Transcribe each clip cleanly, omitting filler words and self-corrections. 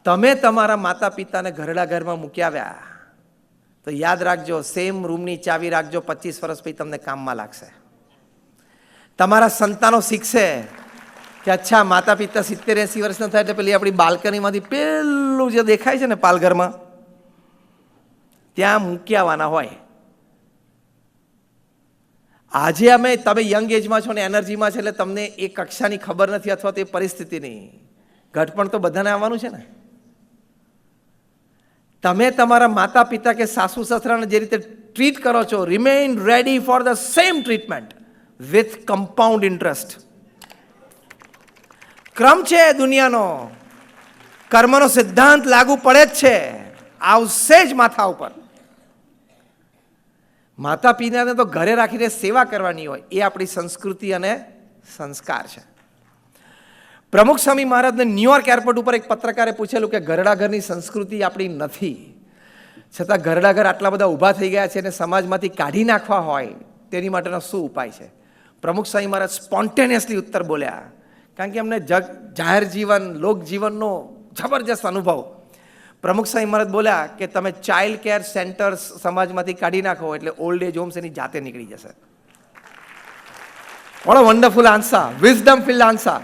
તમે તમારા માતા પિતાને ઘરડા ઘરમાં મૂકી આવ્યા તો યાદ રાખજો, સેમ રૂમની ચાવી રાખજો, 25 વર્ષ પછી તમને કામમાં લાગશે. તમારા સંતાનો શીખશે કે અચ્છા માતા પિતા 70-80 વર્ષના થાય એટલે પેલી આપણી બાલ્કનીમાંથી પેલું જે દેખાય છે ને પાલઘરમાં, ત્યાં મૂકી આવવાના હોય. આજે તમે યંગ એજમાં છો ને એનર્જીમાં છે એટલે તમને એ કક્ષાની ખબર નથી અથવા તો એ પરિસ્થિતિની. ઘટપણ તો બધાને આવવાનું છે ને. તમે તમારા માતા પિતા કે સાસુ સસરાને જે રીતે ટ્રીટ કરો છો, remain ready for the same treatment with compound interest. ક્રમ છે દુનિયાનો, કર્મનો સિદ્ધાંત લાગુ પડે જ છે, આવશે જ માથા ઉપર. માતા પિતાને તો ઘરે રાખીને સેવા કરવાની હોય, એ આપણી સંસ્કૃતિ અને સંસ્કાર છે. પ્રમુખ સ્વામી મહારાજને ન્યુયોર્ક એરપોર્ટ ઉપર એક પત્રકારે પૂછેલું કે ઘરડા ઘરની સંસ્કૃતિ આપણી નથી, છતાં ઘરડા ઘર આટલા બધા ઊભા થઈ ગયા છે અને સમાજમાંથી કાઢી નાખવા હોય તેની માટેનો શું ઉપાય છે? પ્રમુખ સ્વામી મહારાજ સ્પોન્ટેનિયસલી ઉત્તર બોલ્યા, કારણ કે અમને જાહેર જીવન, લોક જીવનનો જબરજસ્ત અનુભવ. પ્રમુખ સ્વામી મહારાજ બોલ્યા કે તમે ચાઇલ્ડ કેર સેન્ટર્સ સમાજમાંથી કાઢી નાખો એટલે ઓલ્ડ એજ હોમ્સ એની જાતે નીકળી જશે. What a wonderful answer, wisdom filled answer.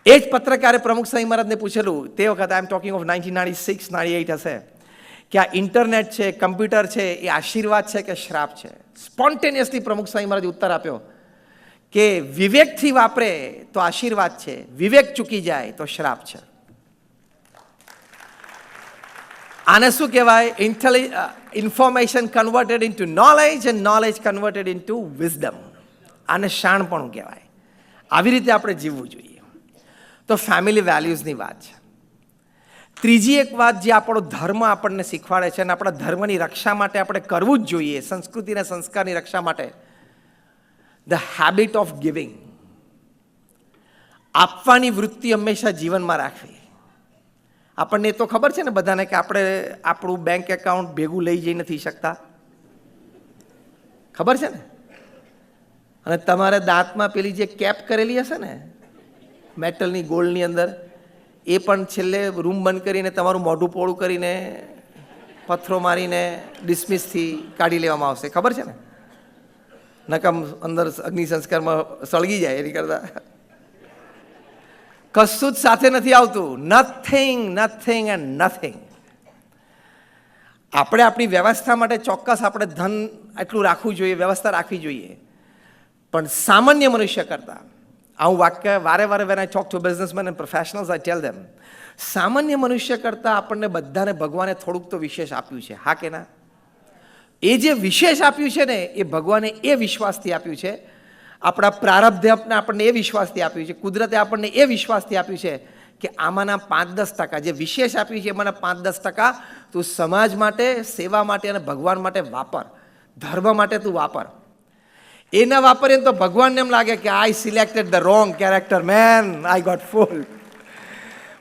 એ જ પત્રકારે પ્રમુખ સ્વામી મહારાજને પૂછેલું, તે વખત આઈ એમ ટોકિંગ ઓફ 1996-98 હશે, કે આ ઇન્ટરનેટ છે, કમ્પ્યુટર છે, એ આશીર્વાદ છે કે શ્રાપ છે? સ્પોન્ટેનિયસલી પ્રમુખ સ્વામી મહારાજે ઉત્તર આપ્યો કે વિવેકથી વાપરે તો આશીર્વાદ છે, વિવેક ચૂકી જાય તો શ્રાપ છે. આને શું કહેવાય? Information converted into knowledge and knowledge converted into wisdom. આને શાણપણું કહેવાય. આવી રીતે આપણે જીવવું જોઈએ. તો ફેમિલી વેલ્યુઝની વાત છે. ત્રીજી એક વાત જે આપણો ધર્મ આપણને શીખવાડે છે અને આપણા ધર્મની રક્ષા માટે આપણે કરવું જ જોઈએ, સંસ્કૃતિ અને સંસ્કારની રક્ષા માટે, ધ હેબિટ ઓફ ગિવિંગ. આપવાની વૃત્તિ હંમેશા જીવનમાં રાખવી. આપણને તો ખબર છે ને બધાને કે આપણે આપણું બેંક એકાઉન્ટ ભેગું લઈ જઈ નથી શકતા, ખબર છે ને? અને તમારે દાંતમાં પેલી જે કેપ કરેલી હશે ને મેટલની, ગોલ્ડની અંદર, એ પણ છેલ્લે રૂમ બંધ કરીને તમારું મોઢું પોળું કરીને પથ્થરો મારીને ડિસમિસથી કાઢી લેવામાં આવશે, ખબર છે ને? નકમ અંદર અગ્નિ સંસ્કારમાં સળગી જાય એની કરતા કશું જ સાથે નથી આવતું. Nothing, nothing and nothing. આપણે આપણી વ્યવસ્થા માટે ચોક્કસ આપણે ધન એટલું રાખવું જોઈએ, વ્યવસ્થા રાખવી જોઈએ, પણ સામાન્ય મનુષ્ય કરતા, આવું વાક્ય વારે વારે when I talk to businessmen and professionals I tell them, સામાન્ય મનુષ્ય કરતાં આપણને બધાને ભગવાને થોડુંક તો વિશેષ આપ્યું છે, હા કે ના? એ જે વિશેષ આપ્યું છે ને એ ભગવાને એ વિશ્વાસથી આપ્યું છે, આપણા પ્રારબ્ધને આપણને એ વિશ્વાસથી આપ્યું છે, કુદરતે આપણને એ વિશ્વાસથી આપ્યું છે કે આમાંના 5-10% જે વિશેષ આપ્યું છે એમાંના 5-10% તું સમાજ માટે, સેવા માટે અને ભગવાન માટે વાપર, ધર્મ માટે તું વાપર. એ ના વાપરીએ તો ભગવાનને એમ લાગે કે I selected the wrong character, man I got fool.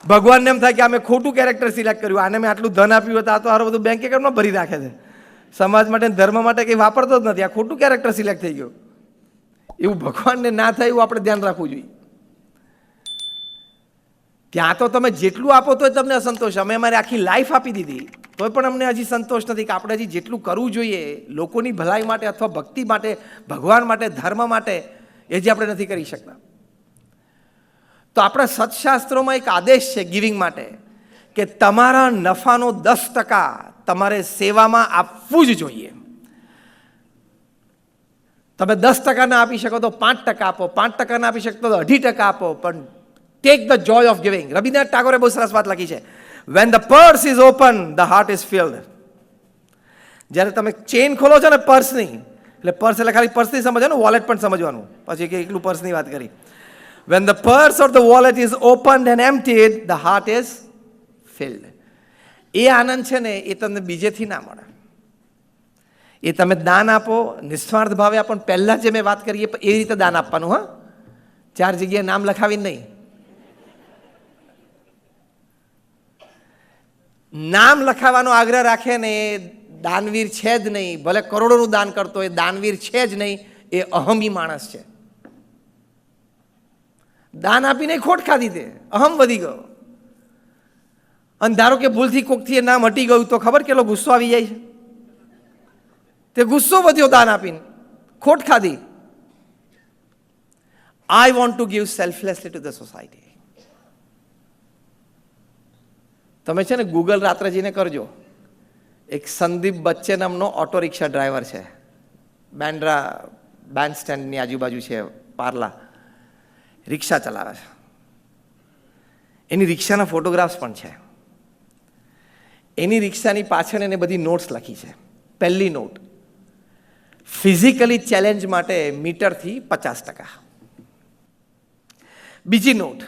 ભગવાનને એમ થાય કે અમે ખોટું કેરેક્ટર સિલેક્ટ કર્યું, આને મેં આટલું ધન આપ્યું હતું, આ તો હારું બધું બેંક એકાઉન્ટમાં ભરી રાખે છે, સમાજ માટે ધર્મ માટે કંઈ વાપરતો જ નથી, આ ખોટું કેરેક્ટર સિલેક્ટ થઈ ગયું. એવું ભગવાનને ના થાય એવું આપણે ધ્યાન રાખવું જોઈએ. ત્યાં તો તમે જેટલું આપો તો તમને અસંતોષ. અમે અમારી આખી લાઈફ આપી દીધી તોય પણ અમને હજી સંતોષ નથી કે આપણે હજી જેટલું કરવું જોઈએ લોકોની ભલાઈ માટે અથવા ભક્તિ માટે, ભગવાન માટે, ધર્મ માટે, એ જે આપણે નથી કરી શકતા. તો આપણા સત્શાસ્ત્રોમાં એક આદેશ છે ગિવિંગ માટે કે તમારા નફાનો 10% તમારે સેવામાં આપવું જ જોઈએ. તમે 10% ના આપી શકો તો 5% આપો, 5% ના આપી શકો તો 2.5% આપો, પણ take the joy of giving. Rabindranath ટાગોરે બહુ સરસ વાત લખી છે, when the purse is open the heart is filled. જ્યારે તમે ચેન ખોલો છો ને પર્સની, એટલે પર્સ એટલે ખાલી પર્સ નહીં સમજવાનું, વોલેટ પણ સમજવાનું, પછી કે એકલું પર્સની વાત કરી. When the purse of the wallet is open and emptied the heart is filled. એ આનંદ છે ને એ તમને બીજેથી ના મળે. એ તમે દાન આપો, નિસ્વાર્થ ભાવે આપો. પહેલાં જે મેં વાત કરી એ રીતે દાન આપવાનું, હા, 4 જગ્યાએ નામ લખાવીને નહીં. નામ લખાવવાનો આગ્રહ રાખે ને એ દાનવીર છે જ નહીં, ભલે કરોડોનું દાન કરતો એ દાનવીર છે જ નહીં, એ અહમી માણસ છે. દાન આપીને ખોટ ખાધી, તે અહમ વધી ગયો. અને ધારો કે ભૂલથી કોકથી એ નામ હટી ગયું તો ખબર કેટલો ગુસ્સો આવી જાય છે. તે ગુસ્સો વધ્યો દાન આપીને, ખોટ ખાધી. I want to give selflessly to the society. તમે છે ને ગૂગલ રાત્રે જઈને કરજો. એક સંદીપ બચ્ચે નામનો ઓટો રિક્ષા ડ્રાઈવર છે, બેન્ડ્રા બેન્ડ સ્ટેન્ડની આજુબાજુ છે, પાર્લા રિક્ષા ચલાવે છે. એની રિક્ષાના ફોટોગ્રાફ્સ પણ છે. એની રિક્ષાની પાછળ એને બધી નોટ્સ લખી છે. પહેલી નોટ, ફિઝિકલી ચેલેન્જ માટે મીટરથી 50%. બીજી not,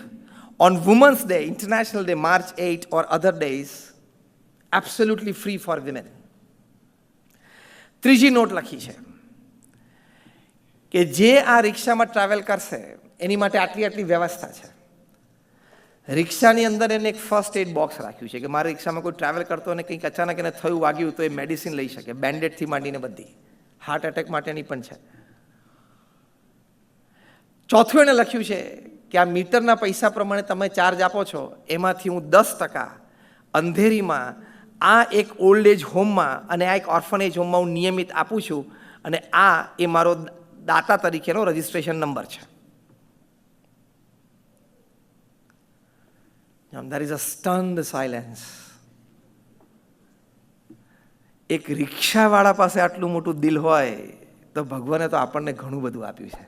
on Women's Day, International Day, March 8 or other days, absolutely free for women. ત્રીજી નોટ લખી છે કે જે આ રિક્ષામાં ટ્રાવેલ કરશે એની માટે આટલી આટલી વ્યવસ્થા છે. રિક્ષાની અંદર એને એક ફર્સ્ટ એડ બોક્સ રાખ્યું છે કે મારા રિક્ષામાં કોઈ ટ્રાવેલ કરતો અને કંઈક અચાનક એને થયું, વાગ્યું તો એ મેડિસિન લઈ શકે, બેન્ડેડથી માંડીને બધી, હાર્ટ એટેક માટેની પણ છે. ચોથું એને લખ્યું છે કે આ મીટરના પૈસા પ્રમાણે તમે ચાર્જ આપો છો એમાંથી હું 10% અંધેરીમાં આ એક ઓલ્ડ એજ હોમમાં અને આ એક ઓર્ફનેજ હોમમાં હું નિયમિત આપું છું, અને આ એ મારો દાતા તરીકેનો રજિસ્ટ્રેશન નંબર છે. There is a stunned silence. એક રિક્ષાવાળા પાસે આટલું મોટું દિલ હોય તો ભગવાને તો આપણને ઘણું બધું આપ્યું છે.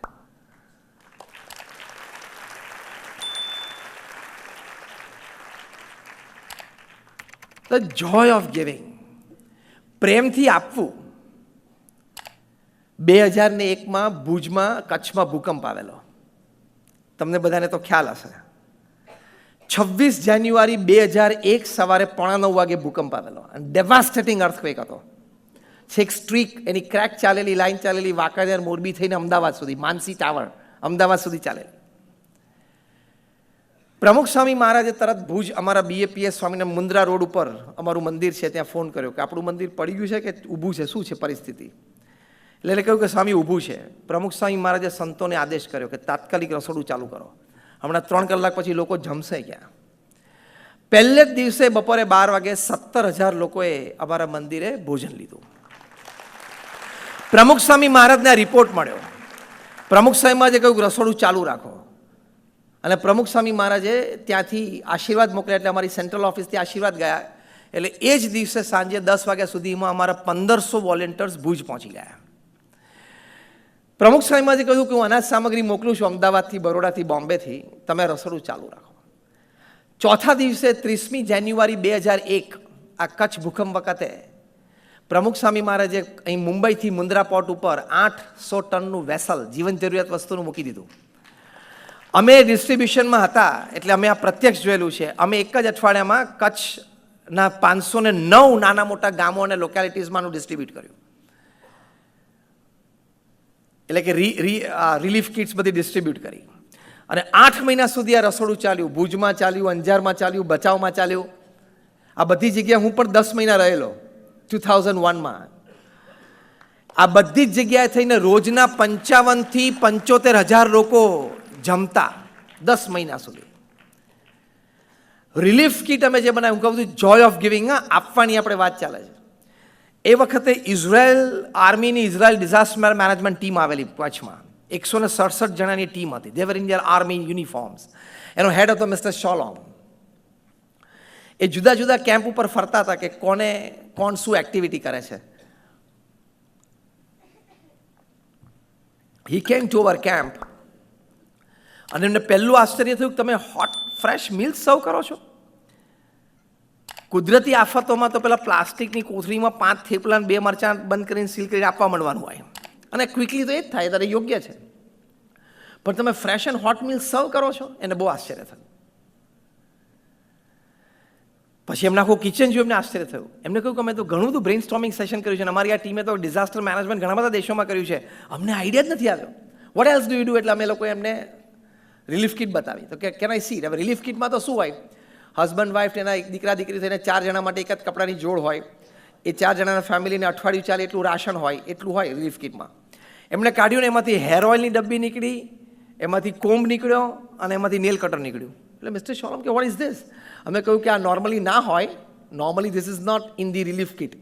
The joy of giving. પ્રેમથી આપવું. 2001માં ભુજમાં, કચ્છમાં ભૂકંપ આવેલો, તમને બધાને તો ખ્યાલ હશે. 26 જાન્યુઆરી 2001 સવારે 8:45 વાગે ભૂકંપ આવેલો અને ડેવાસ્ટેટિંગ અર્થક્વેક હતો. છેક સ્ટ્રીક એની ક્રેક ચાલેલી, લાઈન ચાલેલી, વાંકાનેર મોરબી થઈને અમદાવાદ સુધી, માનસી ટાવર અમદાવાદ સુધી ચાલેલી. પ્રમુખ સ્વામી મહારાજે તરત ભુજ અમારા BAPS સ્વામીના મુન્દ્રા રોડ ઉપર અમારું મંદિર છે ત્યાં ફોન કર્યો કે આપણું મંદિર પડી ગયું છે કે ઊભું છે, શું છે પરિસ્થિતિ? એટલે એને કહ્યું કે સ્વામી ઊભું છે. પ્રમુખ સ્વામી મહારાજે સંતોને આદેશ કર્યો કે તાત્કાલિક રસોડું ચાલુ કરો, હમણાં 3 કલાક પછી લોકો જમશે ક્યાં? પહેલે જ દિવસે બપોરે 12 વાગે 17,000 લોકોએ અમારા મંદિરે ભોજન લીધું. પ્રમુખ સ્વામી મહારાજને આ રિપોર્ટ મળ્યો. પ્રમુખ સ્વામી મહારાજે કહ્યું રસોડું ચાલુ રાખો, અને પ્રમુખ સ્વામી મહારાજે ત્યાંથી આશીર્વાદ મોકલ્યા. એટલે અમારી સેન્ટ્રલ ઓફિસથી આશીર્વાદ ગયા. એટલે એ જ દિવસે સાંજે 10 વાગ્યા સુધીમાં અમારા 1500 વોલેન્ટિયર્સ ભુજ પહોંચી ગયા. પ્રમુખ સ્વામી મહારાજે કહ્યું કે હું અનાજ સામગ્રી મોકલું છું અમદાવાદથી, બરોડાથી, બોમ્બેથી, તમે રસોડું ચાલુ રાખો. ચોથા દિવસે 30મી જાન્યુઆરી 2001 આ કચ્છ ભૂકંપ વખતે પ્રમુખ સ્વામી મહારાજે અહીં મુંબઈથી મુન્દ્રા પોર્ટ ઉપર 800 ટનનું વેસલ જીવન જરૂરિયાત વસ્તુનું મૂકી દીધું. અમે ડિસ્ટ્રીબ્યુશનમાં હતા એટલે અમે આ પ્રત્યક્ષ જોયેલું છે. અમે એક જ અઠવાડિયામાં કચ્છના 509 નાના મોટા ગામો અને લોકેલિટીઝમાંનું ડિસ્ટ્રીબ્યુટ કર્યું. એટલે કે રિલીફ કિટ્સ બધી ડિસ્ટ્રીબ્યુટ કરી. અને 8 મહિના સુધી આ રસોડું ચાલ્યું. ભુજમાં ચાલ્યું, અંજારમાં ચાલ્યું, ભચાઉમાં ચાલ્યું. આ બધી જગ્યાએ હું પણ 10 મહિના રહેલો 2001માં. આ બધી જ જગ્યાએ થઈને રોજના 55 થી 75,000 લોકો જમતા 10 મહિના સુધી. રિલીફ કિટ અમે જે બનાવ્યું, હું કહું છું જોય ઓફ ગિવિંગ, આપવાની આપણે વાત ચાલે છે. એ વખતે ઇઝરાયલ આર્મીની ઇઝરાયલ ડિઝાસ્ટર મેનેજમેન્ટ ટીમ આવેલી કચ્છમાં. 167 જણાની ટીમ હતી. They were in their army uniforms. એનો હેડ હતો મિસ્ટર શોલોમ. એ જુદા જુદા કેમ્પ ઉપર ફરતા હતા કે કોણ શું એક્ટિવિટી કરે છે. હી કેમ ટુ અવર કેમ્પ અને એમને પહેલું આશ્ચર્ય થયું કે તમે હોટ ફ્રેશ મિલ્ક સર્વ કરો છો. કુદરતી આફતોમાં તો પેલા પ્લાસ્ટિકની કોથળીમાં 5 થેપલા અને 2 મરચાં બંધ કરીને સીલ કરીને આપવા માંડવાનું હોય, અને ક્વિકલી તો એ જ થાય, ત્યારે યોગ્ય છે. પણ તમે ફ્રેશ એન્ડ હોટ મિલ્ક સર્વ કરો છો, એને બહુ આશ્ચર્ય થયું. પછી એમના આખું કિચન જોયું, એમને આશ્ચર્ય થયું. એમને કહ્યું કે અમે તો ઘણું બધું બ્રેઇન સ્ટોર્મિંગ સેશન કર્યું છે, અને અમારી આ ટીમે તો ડિઝાસ્ટર મેનેજમેન્ટ ઘણા બધા દેશોમાં કર્યું છે, અમને આઈડિયા જ નથી આવ્યો. Vote else do you do? એટલે અમે લોકોએ એમને રિલીફ કિટ બતાવી. તો કે કેન આઈ સી? હવે રિલીફ કિટમાં તો શું હોય? હસબન્ડ વાઈફ એના દીકરા દીકરી થઈને 4 જણા માટે એક જ કપડાની જોડ હોય. એ 4 જણાના ફેમિલીને અઠવાડિયું ચાલે એટલું રાશન હોય, એટલું હોય રિલીફ કિટમાં. એમણે કાઢ્યું ને એમાંથી હેર ઓઇલની ડબ્બી નીકળી, એમાંથી કોમ્બ નીકળ્યો, અને એમાંથી નેલ કટર નીકળ્યું. એટલે મિસ્ટર શોલમ કે વોટ ઇઝ ધીસ? અમે કહ્યું કે આ નોર્મલી ના હોય, normally this is not in the relief kit.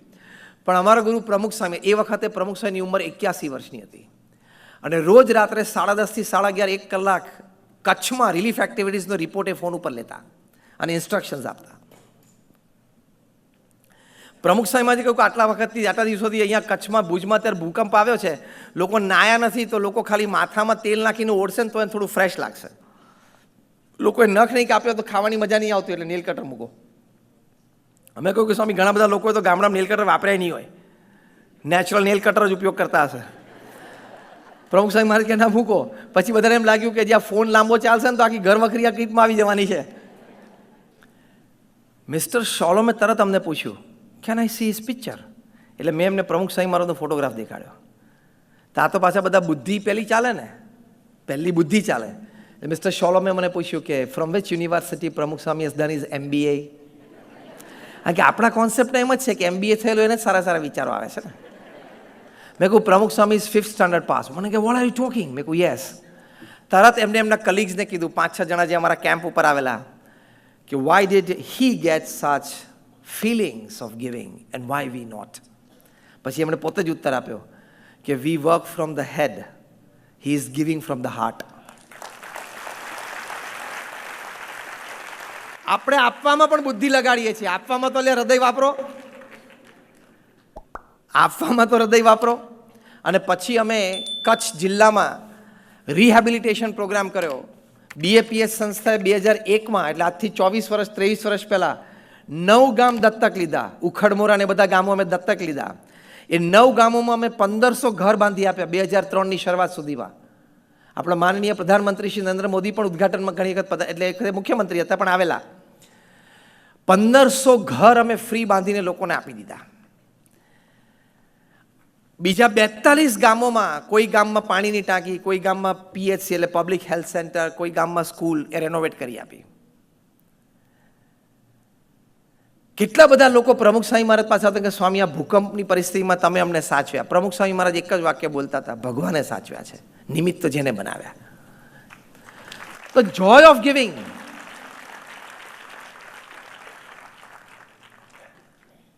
પણ અમારા ગુરુ પ્રમુખ સ્વામી, એ વખતે પ્રમુખ સ્વામીની ઉંમર 81 વર્ષની હતી, અને રોજ રાત્રે 10:30 થી 11:30 1 કલાક કચ્છમાં રિલીફ એક્ટિવિટીઝનો રિપોર્ટ એ ફોન ઉપર લેતા અને ઇન્સ્ટ્રક્શન્સ આપતા. પ્રમુખ સ્વામીમાંથી કહ્યું કે આટલા વખતથી, આટલા દિવસોથી અહીંયા કચ્છમાં ભુજમાં અત્યારે ભૂકંપ આવ્યો છે, લોકો નાયા નથી, તો લોકો ખાલી માથામાં તેલ નાખીને ઓળશે ને તો એને થોડું ફ્રેશ લાગશે. લોકોએ નખ નહીં કાપ્યો તો ખાવાની મજા નહીં આવતી, એટલે નેલ કટર મૂકો. અમે કહ્યું કે સ્વામી ઘણા બધા લોકોએ તો ગામડામાં નેલ કટર વાપર્યા નહીં હોય, નેચરલ નેલ કટર જ ઉપયોગ કરતા હશે. પ્રમુખ સ્વામી મારે કે ના મૂકો. પછી બધાને એમ લાગ્યું કે જ્યાં ફોન લાંબો ચાલશે ને તો આખી ઘર વખરી આ કીટમાં આવી જવાની છે. મિસ્ટર શોલોમે તરત અમને પૂછ્યું, can I see his picture? એટલે મેં એમને પ્રમુખ સ્વામી મારો ફોટોગ્રાફ દેખાડ્યો. તો આ તો પાછા બધા બુદ્ધિ પહેલી ચાલે ને, પહેલી બુદ્ધિ ચાલે. મિસ્ટર શોલોમે મને પૂછ્યું કે ફ્રોમ વિચ યુનિવર્સિટી પ્રમુખ સ્વામી હેઝ ડન હિઝ MBA? કારણ કે આપણા કોન્સેપ્ટ એમ જ છે કે MBA થયેલો એને સારા સારા વિચારો આવે છે ને. મેં કહું પ્રમુખ સ્વામી ઇઝ 5th સ્ટાન્ડર્ડ પાસ. મને કે વોટ આર યુ ટોકિંગ? મેં કહું યસ. તરત એમને એમના કલીગ્સને કીધું, 5-6 જણા જે અમારા કેમ્પ ઉપર આવેલા, કે why did he get such feelings of giving and why we not? પછી એમણે પોતે જ ઉત્તર આપ્યો કે we work from the head, he is giving from the heart. આપણે આપવામાં પણ બુદ્ધિ લગાડીએ છીએ. આપવામાં તો હૃદય વાપરો, આપવામાં તો હૃદય વાપરો. અને પછી અમે કચ્છ જિલ્લામાં રિહેબિલિટેશન પ્રોગ્રામ કર્યો. BAPS સંસ્થાએ 2001માં, એટલે આજથી 24 વર્ષ 23 વર્ષ પહેલાં 9 ગામ દત્તક લીધા. ઉખડમોરા ને બધા ગામો અમે દત્તક લીધા. એ 9 ગામોમાં અમે 1500 ઘર બાંધી આપ્યા 2003ની શરૂઆત સુધીમાં. આપણા માનનીય પ્રધાનમંત્રી શ્રી નરેન્દ્ર મોદી પણ ઉદ્ઘાટનમાં ઘણી વખત, એટલે મુખ્યમંત્રી હતા પણ આવેલા. 1500 ઘર અમે ફ્રી બાંધીને લોકોને આપી દીધા. બીજા 42 ગામોમાં, કોઈ ગામમાં પાણીની ટાંકી, કોઈ ગામમાં PHC એટલે પબ્લિક હેલ્થ સેન્ટર, કોઈ ગામમાં સ્કૂલ એ રેનોવેટ કરી આપી. કેટલા બધા લોકો પ્રમુખ સ્વામી મહારાજ પાસે હતા કે સ્વામી આ ભૂકંપની પરિસ્થિતિમાં તમે અમને સાચવ્યા. પ્રમુખ સ્વામી મહારાજ એક જ વાક્ય બોલતા હતા, ભગવાને સાચવ્યા છે, નિમિત્ત જેને બનાવ્યા. તો જોય ઓફ ગિવિંગ